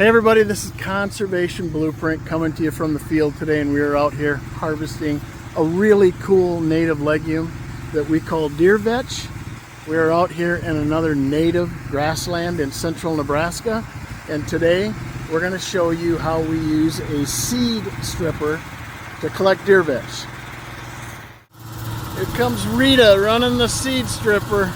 Hey everybody, this is Conservation Blueprint coming to you from the field today, and we are out here harvesting a really cool native legume that we call Deer Vetch. We are out here in another native grassland in central Nebraska, and today we're going to show you how we use a seed stripper to collect Deer Vetch. Here comes Rita running the seed stripper.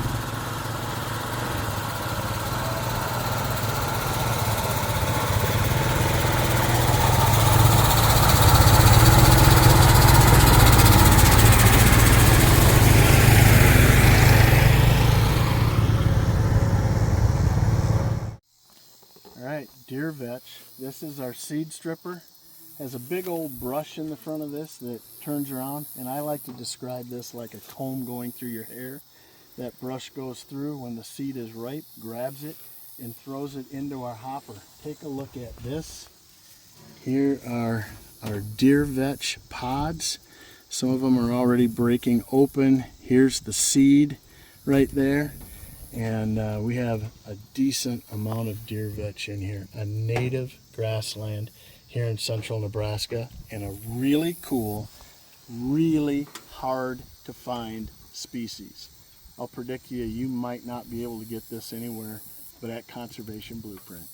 Alright, Deer Vetch. This is our seed stripper. Has a big old brush in the front of this that turns around, and I like to describe this like a comb going through your hair. That brush goes through when the seed is ripe, grabs it, and throws it into our hopper. Take a look at this. Here are our Deer Vetch pods. Some of them are already breaking open. Here's the seed right there. And we have a decent amount of Deer Vetch in here. A native grassland here in central Nebraska, and a really cool, really hard to find species. I'll predict you might not be able to get this anywhere but at Conservation Blueprint.